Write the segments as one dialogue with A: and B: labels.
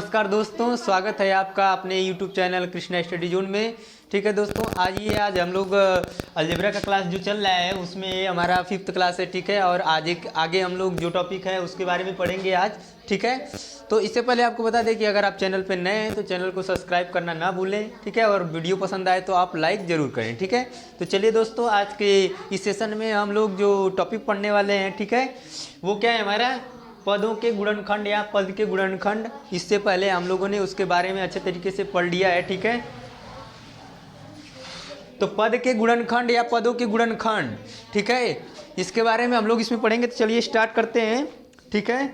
A: नमस्कार दोस्तों, स्वागत है आपका अपने YouTube channel Krishna study zone में। ठीक है दोस्तों, आज हम लोग अलजेब्रा का क्लास जो चल रहा है उसमें ये हमारा 5th क्लास है। ठीक है, और आगे हम लोग जो टॉपिक है उसके बारे में पढ़ेंगे आज। ठीक है, तो इससे पहले आपको बता दें कि अगर आप चैनल पर नए हैं तो चैनल को सब्सक्राइब करना ना भूलें। ठीक है, और वीडियो पसंद आए तो आप लाइक ज़रूर करें। ठीक है, तो चलिए दोस्तों, आज के इस सेशन में हम लोग जो टॉपिक पढ़ने वाले हैं, ठीक है, वो क्या है हमारा पदों के गुणनखंड या पद के गुणनखंड। इससे पहले हम लोगों ने उसके बारे में अच्छे तरीके से पढ़ लिया है। ठीक है, तो पद के गुणनखंड या पदों के गुणनखंड, ठीक है, इसके बारे में हम लोग इसमें पढ़ेंगे। तो चलिए स्टार्ट करते हैं। ठीक है,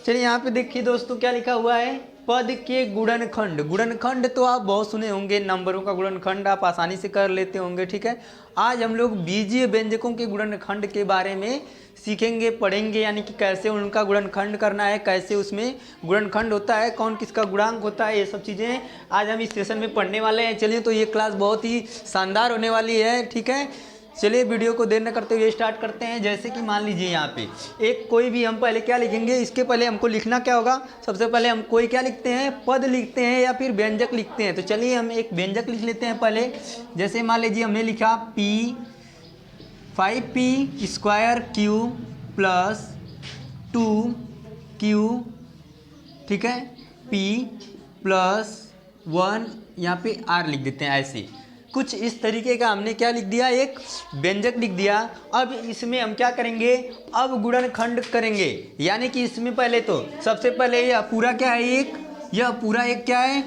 A: चलिए यहाँ पे देखिए दोस्तों क्या लिखा हुआ है, पद के गुणनखंड। गुणनखंड तो आप बहुत सुने होंगे, नंबरों का गुणनखंड आप आसानी से कर लेते होंगे। ठीक है, आज हम लोग बीजीय व्यंजकों के गुणनखंड के बारे में सीखेंगे, पढ़ेंगे, यानी कि कैसे उनका गुणनखंड करना है, कैसे उसमें गुणनखंड होता है, कौन किसका गुणांक होता है, ये सब चीज़ें आज हम इस सेशन में पढ़ने वाले हैं। चलिए, तो ये क्लास बहुत ही शानदार होने वाली है। ठीक है, चलिए वीडियो को देर न करते हुए स्टार्ट करते हैं। जैसे कि मान लीजिए यहाँ पे एक कोई भी हम पहले क्या लिखेंगे, इसके पहले हमको लिखना क्या होगा, सबसे पहले हम कोई क्या लिखते हैं, पद लिखते हैं या फिर व्यंजक लिखते हैं। तो चलिए हम एक व्यंजक लिख लेते हैं पहले। जैसे मान लीजिए हमने लिखा P5P² Q प्लस 2Q, ठीक है, P प्लस 1, यहाँ पे R लिख देते हैं। ऐसे कुछ इस तरीके का हमने क्या लिख दिया, एक व्यंजक लिख दिया। अब इसमें हम क्या करेंगे, अब गुणनखंड करेंगे, यानी कि इसमें पहले तो सबसे पहले यह पूरा क्या है, यह पूरा एक क्या है,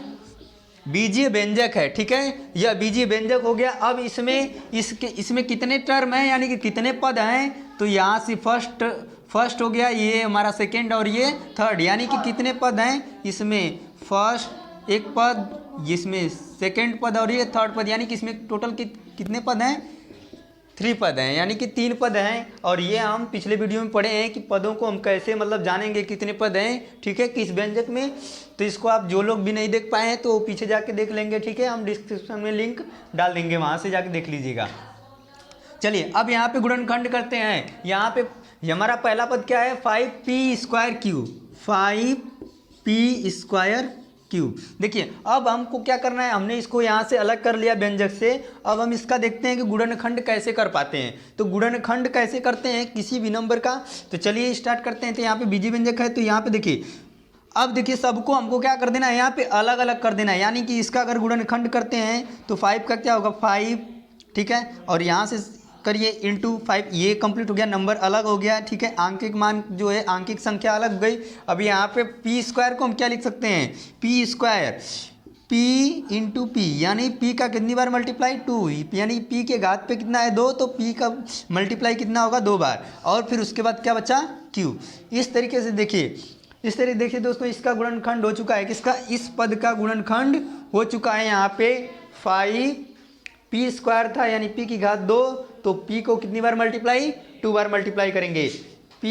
A: बीजीय व्यंजक है। ठीक है, यह बीजीय व्यंजक हो गया। अब इसमें कितने टर्म हैं, यानी कि कितने पद हैं, तो यहाँ से फर्स्ट हो गया, ये हमारा सेकेंड और ये थर्ड, यानी कि कितने पद हैं, इसमें फर्स्ट एक पद, इसमें सेकेंड पद और ये थर्ड पद, यानी कि इसमें टोटल कितने पद हैं, 3 पद हैं, यानी कि 3 पद हैं। और ये हम पिछले वीडियो में पढ़े हैं कि पदों को हम कैसे मतलब जानेंगे कितने पद हैं, ठीक है, किस व्यंजक में। तो इसको आप जो लोग भी नहीं देख पाए हैं तो पीछे जाके देख लेंगे। ठीक है, हम डिस्क्रिप्शन में लिंक डाल देंगे, वहाँ से जाके देख लीजिएगा। चलिए अब यहाँ पे गुणनखंड करते हैं। यहाँ पे हमारा पहला पद क्या है, 5P² Q, 5P² Q। देखिए अब हमको क्या करना है, हमने इसको यहाँ से अलग कर लिया व्यंजक से। अब हम इसका देखते हैं कि गुणनखंड कैसे कर पाते हैं। तो गुणनखंड कैसे करते हैं किसी भी नंबर का, तो चलिए स्टार्ट करते हैं। तो यहाँ पे बीजीय व्यंजक है, तो यहाँ पे देखिए, अब देखिए सबको हमको क्या कर देना है, यहाँ पे अलग अलग कर देना है। यानी कि इसका अगर गुणनखंड करते हैं तो 5 का क्या होगा, 5, ठीक है, और यहाँ से करिए इंटू 5, ये कंप्लीट हो गया, नंबर अलग हो गया। ठीक है, आंकिक मान जो है, आंकिक संख्या अलग हो गई। अब यहाँ पे P² को हम क्या लिख सकते हैं, P², P इंटू P, यानी P का कितनी बार मल्टीप्लाई, 2, यानी P के घात पे कितना है, 2, तो P का मल्टीप्लाई कितना होगा, 2 बार, और फिर उसके बाद क्या बचा, Q। इस तरीके से देखिए, इस तरीके देखिए दोस्तों, इसका गुणनखंड हो चुका है, किसका, इस पद का गुणनखंड हो चुका है। यहाँ पे 5P² था, यानी P की घात 2, तो P को कितनी बार मल्टीप्लाई, 2 बार मल्टीप्लाई करेंगे, P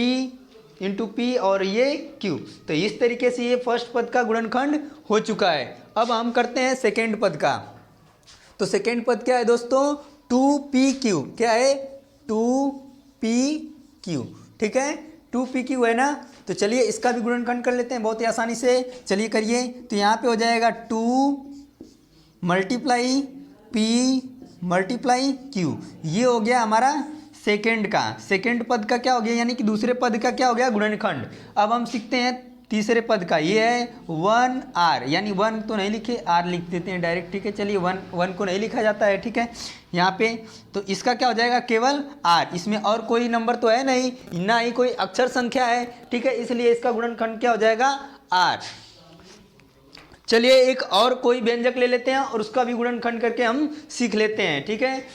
A: इंटू P और ये Q। तो इस तरीके से ये फर्स्ट पद का गुणनखंड हो चुका है। अब हम करते हैं सेकेंड पद का। तो सेकेंड पद क्या है दोस्तों, 2PQ, क्या है, 2PQ, ठीक है, 2PQ है ना। तो चलिए इसका भी गुणनखंड कर लेते हैं बहुत ही आसानी से। चलिए करिए, तो यहाँ पे हो जाएगा 2 मल्टीप्लाई P मल्टीप्लाई Q, ये हो गया हमारा सेकेंड का, सेकेंड पद का क्या हो गया, यानी कि दूसरे पद का क्या हो गया, गुणनखंड। अब हम सीखते हैं तीसरे पद का, ये है 1R, यानी 1 तो नहीं लिखे, R लिख देते हैं डायरेक्ट। ठीक है, चलिए 1 को नहीं लिखा जाता है। ठीक है, यहाँ पे तो इसका क्या हो जाएगा, केवल R, इसमें और कोई नंबर तो है नहीं, ना ही कोई अक्षर संख्या है। ठीक है, इसलिए इसका गुणनखंड क्या हो जाएगा, R। चलिए एक और कोई व्यंजक ले लेते हैं और उसका भी गुणनखंड करके हम सीख लेते हैं। ठीक है,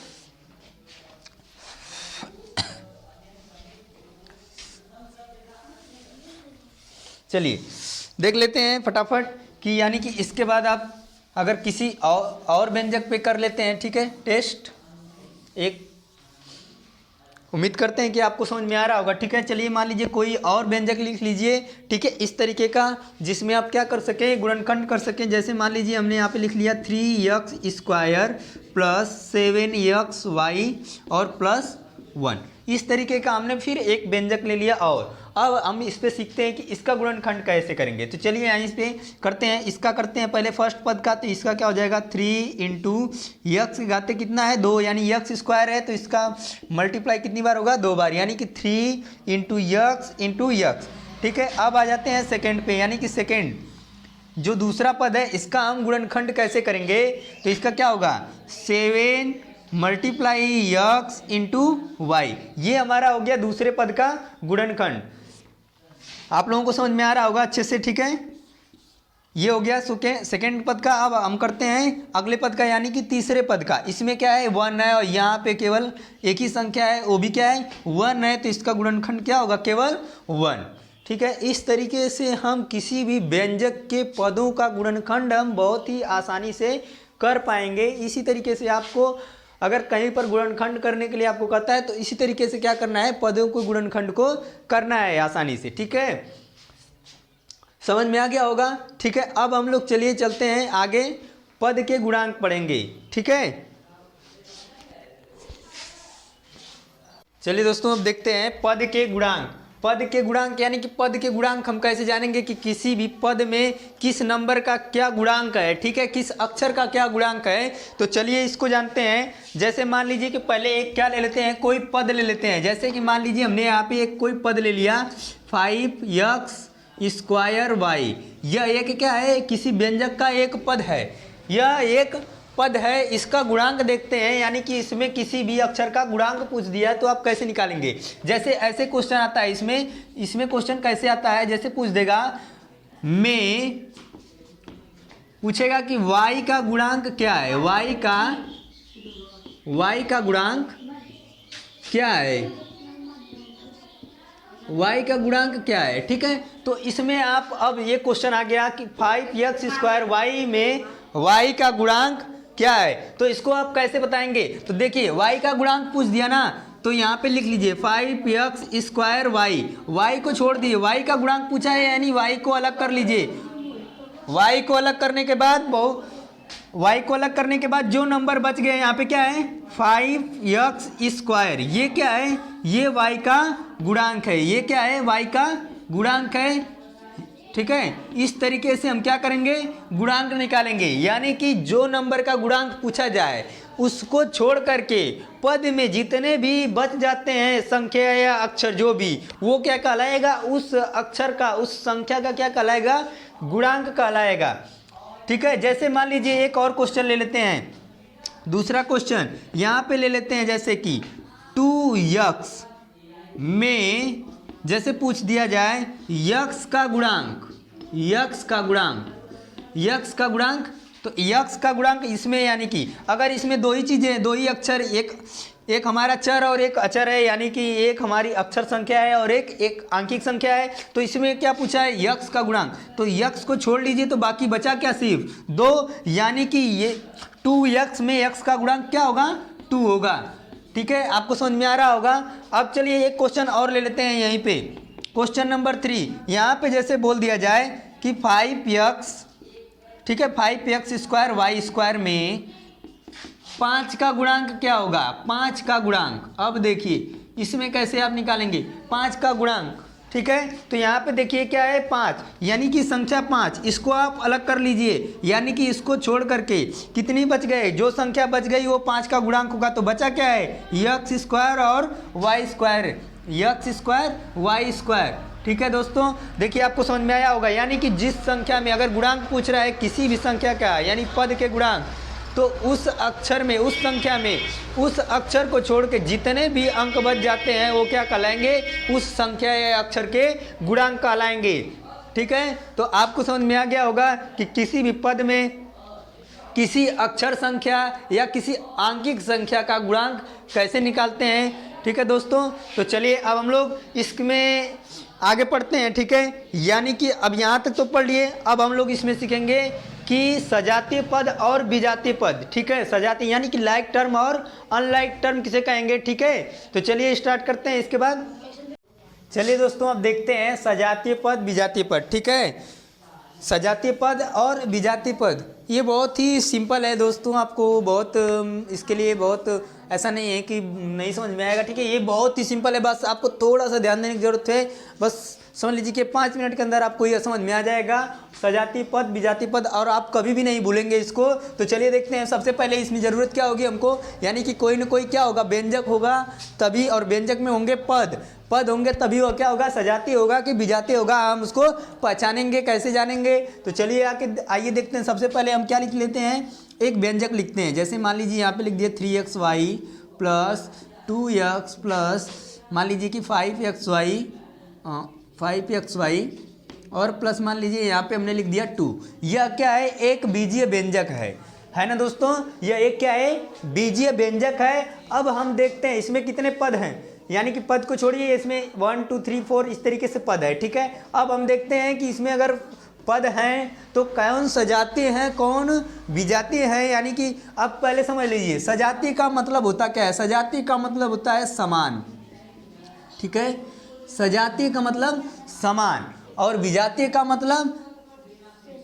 A: चलिए देख लेते हैं फटाफट कि यानी कि इसके बाद आप अगर किसी और व्यंजक पे कर लेते हैं। ठीक है, टेस्ट एक, उम्मीद करते हैं कि आपको समझ में आ रहा होगा। ठीक है, चलिए मान लीजिए कोई और व्यंजक लिख लीजिए। ठीक है, इस तरीके का जिसमें आप क्या कर सकें, गुणनखंड कर सकें। जैसे मान लीजिए हमने यहाँ पे लिख लिया 3x² प्लस 7xy और प्लस 1, इस तरीके का हमने फिर एक व्यंजक ले लिया। और अब हम इस पे सीखते हैं कि इसका गुणनखंड कैसे करेंगे। तो चलिए यहाँ इस पे करते हैं, इसका करते हैं पहले फर्स्ट पद का। तो इसका क्या हो जाएगा 3 इंटू यक्स घाते कितना है 2, यानी यक्स स्क्वायर है तो इसका मल्टीप्लाई कितनी बार होगा 2 बार, यानी कि 3 इंटू यक्स। ठीक है, अब आ जाते हैं सेकेंड पे, यानी कि सेकेंड जो दूसरा पद है इसका हम गुणनखंड कैसे करेंगे। तो इसका क्या होगा 7 मल्टीप्लाई यक्स इंटू वाई, ये हमारा हो गया दूसरे पद का गुणनखंड। आप लोगों को समझ में आ रहा होगा अच्छे से, ठीक है। ये हो गया सेकेंड पद का। अब हम करते हैं अगले पद का, यानी कि तीसरे पद का। इसमें क्या है 1 है और यहाँ पे केवल एक ही संख्या है, वो भी क्या है 1 है, तो इसका गुणनखंड क्या होगा केवल 1। ठीक है, इस तरीके से हम किसी भी व्यंजक के पदों का गुणनखंड हम बहुत ही आसानी से कर पाएंगे। इसी तरीके से आपको अगर कहीं पर गुणनखंड करने के लिए आपको कहता है तो इसी तरीके से क्या करना है पदों को गुणनखंड को करना है आसानी से। ठीक है, समझ में आ गया होगा। ठीक है, अब हम लोग चलिए चलते हैं आगे, पद के गुणांक पढ़ेंगे। ठीक है, चलिए दोस्तों अब देखते हैं पद के गुणांक। पद के गुणांक यानी कि पद के गुणांक हम कैसे जानेंगे कि किसी भी पद में किस नंबर का क्या गुणांक है। ठीक है, किस अक्षर का क्या गुणांक है, तो चलिए इसको जानते हैं। जैसे मान लीजिए कि पहले एक क्या ले लेते हैं, कोई पद ले लेते हैं। जैसे कि मान लीजिए हमने यहाँ पे एक कोई पद ले लिया 5x स्क्वायर वाई, यह एक क्या है किसी व्यंजक का एक पद है, यह एक पद है। इसका गुणांक देखते हैं, यानी कि इसमें किसी भी अक्षर का गुणांक पूछ दिया तो आप कैसे निकालेंगे। जैसे ऐसे क्वेश्चन आता है, इसमें क्वेश्चन कैसे आता है, जैसे पूछ देगा में पूछेगा कि y का गुणांक क्या है, y का गुणांक क्या है, y का गुणांक क्या है। ठीक है, तो इसमें आप अब ये क्वेश्चन आ गया कि 5x स्क्वायर वाई में y का गुणांक क्या है, तो इसको आप कैसे बताएंगे। तो देखिए y का गुणांक पूछ दिया ना, तो यहाँ पे लिख लीजिए 5x स्क्वायर वाई, y को छोड़ दिए, y का गुणांक पूछा है यानी y को अलग कर लीजिए। y को अलग करने के बाद जो नंबर बच गए यहाँ पे क्या है 5x स्क्वायर, ये क्या है ये y का गुणांक है, ये क्या है y का गुणांक है। ठीक है, इस तरीके से हम क्या करेंगे गुणांक निकालेंगे, यानी कि जो नंबर का गुणांक पूछा जाए उसको छोड़ करके पद में जितने भी बच जाते हैं संख्या या अक्षर जो भी, वो क्या कहलाएगा उस अक्षर का उस संख्या का क्या कहलाएगा गुणांक कहलाएगा। ठीक है, जैसे मान लीजिए एक और क्वेश्चन ले लेते हैं, दूसरा क्वेश्चन यहाँ पे ले लेते हैं, जैसे कि 2x में जैसे पूछ दिया जाए यक्स का गुणांक, तो यक्स का गुणांक इसमें यानी कि अगर इसमें दो ही चीज़ें दो ही अक्षर, एक हमारा चर और एक अचर है, यानी कि एक हमारी अक्षर संख्या है और एक आंकिक संख्या है, तो इसमें क्या पूछा है यक्स का गुणांक, तो यक्स को छोड़ लीजिए तो बाकी बचा क्या सिर्फ 2, यानी कि ये 2x में यक्स का गुणांक क्या होगा 2 होगा। ठीक है, आपको समझ में आ रहा होगा। अब चलिए एक क्वेश्चन और ले लेते हैं यहीं पे, क्वेश्चन नंबर 3। यहाँ पे जैसे बोल दिया जाए कि 5x, ठीक है 5x स्क्वायर वाई स्क्वायर में 5 का गुणांक क्या होगा, 5 का गुणांक। अब देखिए इसमें कैसे आप निकालेंगे 5 का गुणांक। ठीक है, तो यहाँ पे देखिए क्या है 5, यानी कि संख्या 5, इसको आप अलग कर लीजिए, यानी कि इसको छोड़ करके कितनी बच गए, जो संख्या बच गई वो 5 का गुणांक होगा, तो बचा क्या है यक्स स्क्वायर और y square, x square y square. ठीक है दोस्तों, देखिए आपको समझ में आया होगा, यानी कि जिस संख्या में अगर गुणांक पूछ रहा है किसी भी संख्या का यानी पद के गुणांक, तो उस अक्षर में उस संख्या में उस अक्षर को छोड़ के जितने भी अंक बच जाते हैं वो क्या कहलाएंगे उस संख्या या अक्षर के गुणांक कहलाएंगे। ठीक है, तो आपको समझ में आ गया होगा कि किसी भी पद में किसी अक्षर संख्या या किसी आंकिक संख्या का गुणांक कैसे निकालते हैं। ठीक है दोस्तों, तो चलिए अब हम लोग इसमें आगे पढ़ते हैं। ठीक है, यानी कि अब यहाँ तक तो पढ़ लिए, अब हम लोग इसमें सीखेंगे कि सजातीय पद और विजातीय पद। ठीक है, सजातीय यानी कि लाइक टर्म और अनलाइक टर्म किसे कहेंगे। ठीक है, तो चलिए स्टार्ट करते हैं इसके बाद। चलिए दोस्तों अब देखते हैं सजातीय पद विजातीय पद। ठीक है, सजातीय पद और विजातीय पद, ये बहुत ही सिंपल है दोस्तों, आपको बहुत इसके लिए बहुत ऐसा नहीं है कि नहीं समझ में आएगा, ठीक है। ये बहुत ही सिंपल है, बस आपको थोड़ा सा ध्यान देने की जरूरत है। बस समझ लीजिए कि 5 मिनट के अंदर आपको ये समझ में आ जाएगा, सजातीय पद विजातीय पद, और आप कभी भी नहीं भूलेंगे इसको। तो चलिए देखते हैं। सबसे पहले इसमें ज़रूरत क्या होगी हमको, यानी कि कोई ना कोई क्या होगा, व्यंजक होगा तभी, और व्यंजक में होंगे पद, पद होंगे तभी वो क्या होगा, सजातीय होगा कि विजातीय होगा, हम उसको पहचानेंगे, कैसे जानेंगे। तो चलिए आइए देखते हैं। सबसे पहले हम क्या लिख लेते हैं, एक व्यंजक लिखते हैं। जैसे मान लीजिए यहाँ पे लिख दिया 3xy प्लस 2x प्लस मान लीजिए कि 5xy और प्लस मान लीजिए यहाँ पे हमने लिख दिया 2। यह क्या है, एक बीजीय व्यंजक है ना दोस्तों, यह एक क्या है, बीजीय व्यंजक है। अब हम देखते हैं इसमें कितने पद हैं, यानी कि पद को छोड़िए, इसमें 1 2 3 4 इस तरीके से पद है, ठीक है। अब हम देखते हैं कि इसमें अगर पद हैं तो कौन सजातीय हैं कौन विजातीय है, यानी कि अब पहले समझ लीजिए सजातीय का मतलब होता क्या है, सजातीय का मतलब होता है समान, ठीक है। सजातीय का मतलब समान और विजातीय का मतलब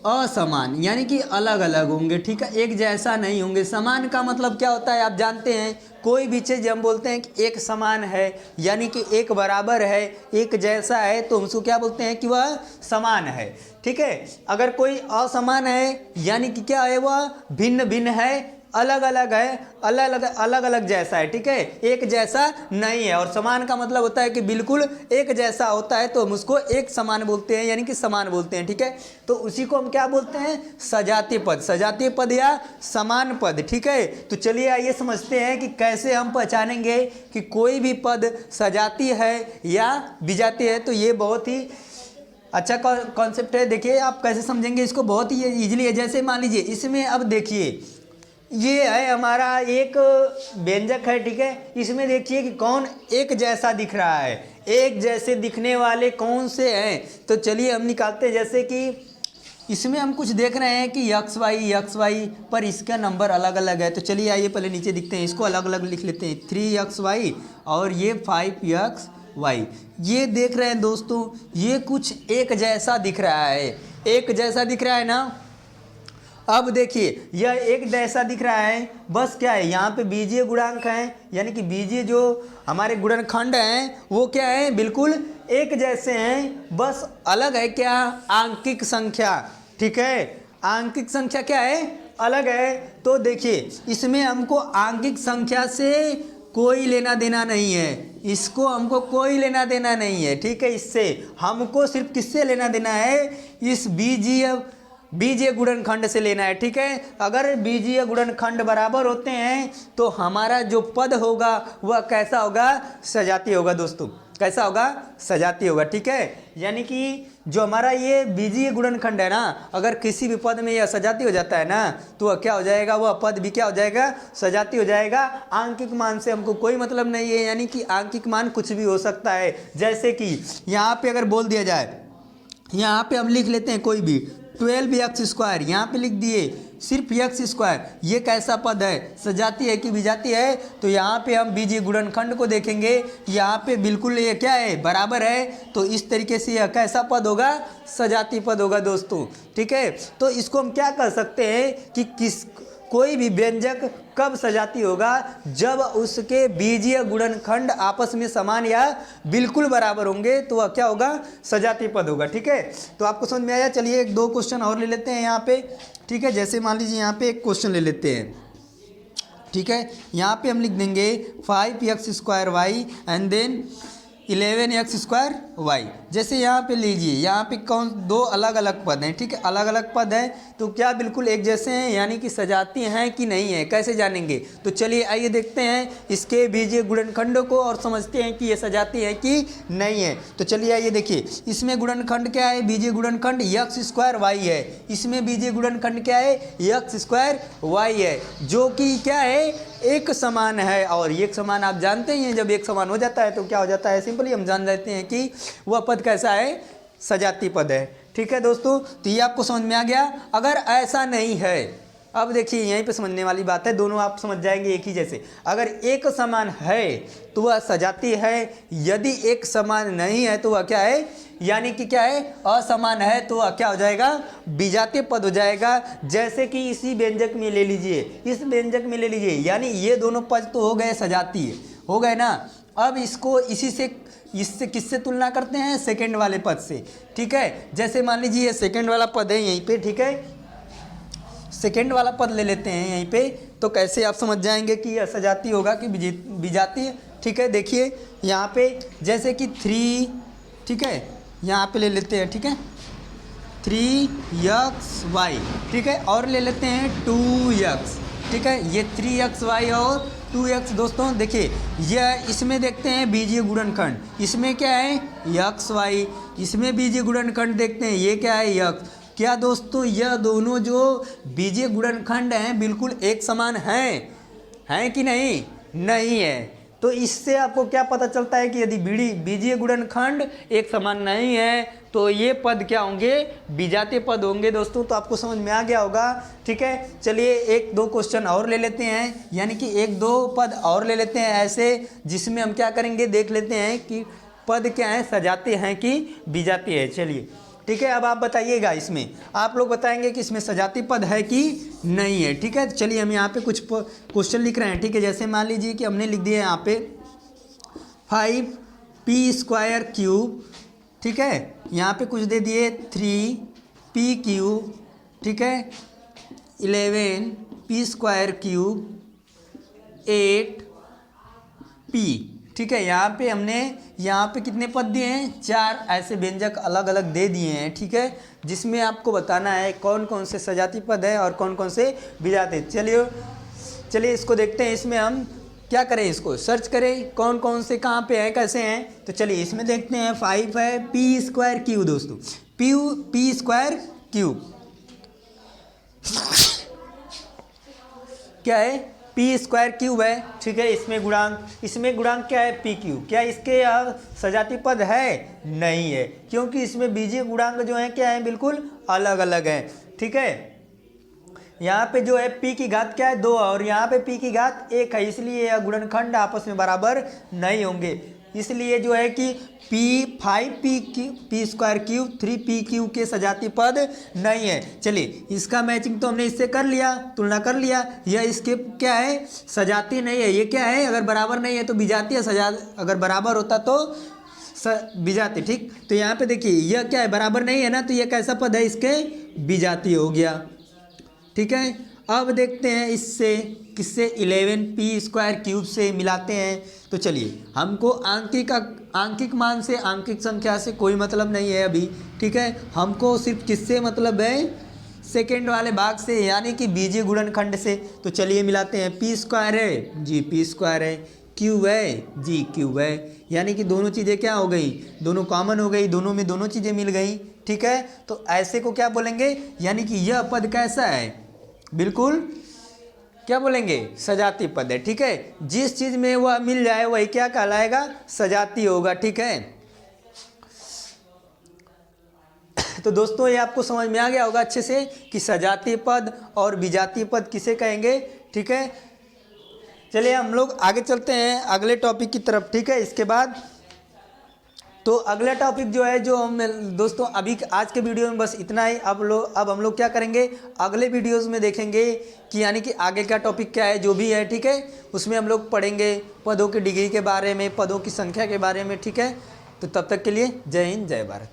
A: असमान, यानी कि अलग अलग होंगे, ठीक है, एक जैसा नहीं होंगे। समान का मतलब क्या होता है, आप जानते हैं, कोई भी चीज़ हम बोलते हैं कि एक समान है, यानी कि एक बराबर है, एक जैसा है, तो उसको क्या बोलते हैं कि वह समान है, ठीक है। अगर कोई असमान है, यानी कि क्या है, वह भिन्न भिन्न है, अलग अलग है, अलग अलग जैसा है, ठीक है, एक जैसा नहीं है। और समान का मतलब होता है कि बिल्कुल एक जैसा होता है, तो हम उसको एक समान बोलते हैं, यानी कि समान बोलते हैं, ठीक है। तो उसी को हम क्या बोलते हैं, सजातीय पद, सजातीय पद या समान पद, ठीक है। तो चलिए आइए समझते हैं कि कैसे हम पहचानेंगे कि कोई भी पद सजातीय है या विजातीय है। तो ये बहुत ही अच्छा कॉन्सेप्ट है। देखिए आप कैसे समझेंगे इसको, बहुत ही ईजिली है। जैसे मान लीजिए इसमें अब देखिए ये है हमारा एक व्यंजक है, ठीक है। इसमें देखिए कि कौन एक जैसा दिख रहा है, एक जैसे दिखने वाले कौन से हैं, तो चलिए हम निकालते हैं। जैसे कि इसमें हम कुछ देख रहे हैं कि एक्स वाई पर इसका नंबर अलग अलग है। तो चलिए आइए पहले नीचे दिखते हैं, इसको अलग अलग लिख लेते हैं, 3xy और ये 5xy। ये देख रहे हैं दोस्तों, ये कुछ एक जैसा दिख रहा है, एक जैसा दिख रहा है ना। अब देखिए यह एक जैसा दिख रहा है, बस क्या है, यहाँ पे बीजीय गुणांक हैं, यानी कि बीजीय जो हमारे गुणनखंड हैं वो क्या है, बिल्कुल एक जैसे हैं, बस अलग है क्या, आंकिक संख्या, ठीक है। आंकिक संख्या क्या है, अलग है। तो देखिए इसमें हमको आंकिक संख्या से कोई लेना देना नहीं है, इसको हमको कोई लेना देना नहीं है, ठीक है। इससे हमको सिर्फ किससे लेना देना है, इस बीजीय गुणनखंड से लेना है, ठीक है। अगर बीजीय गुणनखंड बराबर होते हैं तो हमारा जो पद होगा वह कैसा होगा, सजातीय होगा दोस्तों, कैसा होगा, सजातीय होगा, ठीक है। यानी कि जो हमारा ये बीजीय गुणनखंड है ना, अगर किसी भी पद में यह सजातीय हो जाता है ना, तो वह क्या हो जाएगा, वह पद भी क्या हो जाएगा, सजातीय हो जाएगा। आंकिक मान से हमको कोई मतलब नहीं है, यानी कि आंकिक मान कुछ भी हो सकता है। जैसे कि यहाँ पे अगर बोल दिया जाए, यहाँ पे हम लिख लेते हैं कोई भी 12x², यहाँ पे लिख दिए सिर्फ x², ये कैसा पद है, सजातीय है कि विजातीय है। तो यहाँ पे हम बीजीय गुणनखंड को देखेंगे, यहाँ पे बिल्कुल ये क्या है, बराबर है, तो इस तरीके से यह कैसा पद होगा, सजातीय पद होगा दोस्तों, ठीक है। तो इसको हम क्या कर सकते हैं कि कोई भी व्यंजक कब सजातीय होगा, जब उसके बीजीय गुणनखंड आपस में समान या बिल्कुल बराबर होंगे, तो वह क्या होगा, सजातीय पद होगा, ठीक है। तो आपको समझ में आया। चलिए एक दो क्वेश्चन और ले लेते हैं यहाँ पे, ठीक है। जैसे मान लीजिए यहाँ पे एक क्वेश्चन ले लेते हैं, ठीक है। यहाँ पे हम लिख देंगे 5x² एंड देन 11x²। जैसे यहाँ पे लीजिए, यहाँ पे कौन दो अलग अलग पद हैं, ठीक है, अलग अलग पद हैं, तो क्या बिल्कुल एक जैसे हैं, यानी कि सजातीय हैं कि नहीं है, कैसे जानेंगे। तो चलिए आइए देखते हैं इसके बीजीय गुणनखंड को और समझते हैं कि ये सजातीय है कि नहीं है। तो चलिए आइए देखिए, इसमें गुणनखंड क्या है, बीजीय गुणनखंड x² है, इसमें बीजीय गुणनखंड क्या है, x² है, जो कि क्या है, एक समान है। और एक समान आप जानते ही हैं, जब एक समान हो जाता है तो क्या हो जाता है, सिंपली हम जान जाते हैं कि वह पद कैसा है, सजातीय पद है, ठीक है दोस्तों। तो ये आपको समझ में आ गया। अगर ऐसा नहीं है, अब देखिए यहीं पे समझने वाली बात है, दोनों आप समझ जाएंगे एक ही जैसे। अगर एक समान है तो वह सजातीय है, यदि एक समान नहीं है तो वह क्या है, यानी कि क्या है, असमान है, तो वह क्या हो जाएगा, विजातीय पद हो जाएगा। जैसे कि इसी व्यंजक में ले लीजिए, इस व्यंजक में ले लीजिए, यानी ये दोनों पद तो हो गए सजातीय, हो गए ना। अब इसको इसी से, इससे किससे तुलना करते हैं, सेकंड वाले पद से, ठीक है। जैसे मान लीजिए ये सेकंड वाला पद है यहीं पे, ठीक है, सेकंड वाला पद ले लेते हैं यहीं पे, तो कैसे आप समझ जाएंगे कि यह सजातीय होगा कि विजातीय, ठीक है। देखिए यहाँ पे जैसे कि 3, ठीक है, यहाँ पे ले लेते हैं, ठीक है, 3xy, ठीक है, और ले लेते हैं 2x, ठीक है। ये 3xy और 2x दोस्तों देखिए, यह इसमें देखते हैं बीजीय गुणनखंड, इसमें क्या है xy, इसमें बीजीय गुणनखंड देखते हैं, ये क्या है x। क्या दोस्तों यह दोनों जो बीजीय गुणनखंड हैं बिल्कुल एक समान हैं कि नहीं, नहीं है। तो इससे आपको क्या पता चलता है कि यदि बीजीय गुणनखंड एक समान नहीं है तो ये पद क्या होंगे, विजातीय पद होंगे दोस्तों। तो आपको समझ में आ गया होगा, ठीक है। चलिए एक दो क्वेश्चन और ले लेते हैं, यानी कि एक दो पद और ले लेते हैं ऐसे, जिसमें हम क्या करेंगे, देख लेते हैं कि पद क्या है, सजातीय हैं कि विजातीय है। चलिए ठीक है, अब आप बताइएगा, इसमें आप लोग बताएंगे कि इसमें सजातीय पद है कि नहीं है, ठीक है। चलिए हम यहाँ पे कुछ क्वेश्चन लिख रहे हैं, ठीक है। जैसे मान लीजिए कि हमने लिख दिया यहाँ पे 5p² ठीक है, यहाँ पे कुछ दे दिए 3p³, ठीक है, 11p², 8p, ठीक है। यहाँ पे हमने यहाँ पे कितने पद दिए हैं, 4 ऐसे व्यंजक अलग अलग दे दिए हैं, ठीक है, जिसमें आपको बताना है कौन कौन से सजातीय पद है और कौन कौन से विजातीय। चलिए इसको देखते हैं, इसमें हम क्या करें, इसको सर्च करें कौन कौन से कहाँ पे है, कैसे हैं। तो चलिए इसमें देखते हैं, 5 है p²³ दोस्तों, p² क्या है, p² है, ठीक है। इसमें गुणांक क्या है, pq। क्या इसके सजातीय पद है, नहीं है, क्योंकि इसमें बीजीय गुणांक जो है क्या है, बिल्कुल अलग अलग है, ठीक है। यहाँ पे जो है p की घात क्या है, 2, और यहाँ पे p की घात 1 है, इसलिए यह गुणनखंड आपस में बराबर नहीं होंगे। इसलिए जो है कि 5p²³ 3p³ के सजातीय पद नहीं है। चलिए इसका मैचिंग तो हमने इससे कर लिया, तुलना कर लिया, यह इसके क्या है, सजातीय नहीं है, ये क्या है, अगर बराबर नहीं है तो विजातीय, अगर बराबर होता तो विजातीय, ठीक। तो यहाँ पे देखिए यह क्या है, बराबर नहीं है ना, तो यह कैसा पद है, इसके विजातीय हो गया, ठीक है। अब देखते हैं इससे किससे, 11p² से मिलाते हैं। तो चलिए हमको आंकिक मान से, आंकिक संख्या से कोई मतलब नहीं है अभी, ठीक है। हमको सिर्फ किससे मतलब है, सेकेंड वाले भाग से, यानी कि बीजीय गुणनखंड से। तो चलिए मिलाते हैं, p² है जी, p² है, q है जी, q है, यानी कि दोनों चीज़ें क्या हो गई, दोनों कॉमन हो गई, दोनों में दोनों चीज़ें मिल गई, ठीक है। तो ऐसे को क्या बोलेंगे, यानी कि यह पद कैसा है, बिल्कुल क्या बोलेंगे, सजातीय पद है, ठीक है। जिस चीज़ में वह मिल जाए वही क्या कहलाएगा, सजातीय होगा, ठीक है। तो दोस्तों ये आपको समझ में आ गया होगा अच्छे से कि सजातीय पद और विजातीय पद किसे कहेंगे, ठीक है। चलिए हम लोग आगे चलते हैं अगले टॉपिक की तरफ, ठीक है। इसके बाद तो अगला टॉपिक जो है, जो हम दोस्तों अभी आज के वीडियो में बस इतना ही। अब हम लोग क्या करेंगे, अगले वीडियोस में देखेंगे कि यानी कि आगे का टॉपिक क्या है, जो भी है, ठीक है। उसमें हम लोग पढ़ेंगे पदों की डिग्री के बारे में, पदों की संख्या के बारे में, ठीक है। तो तब तक के लिए जय हिंद, जय भारत।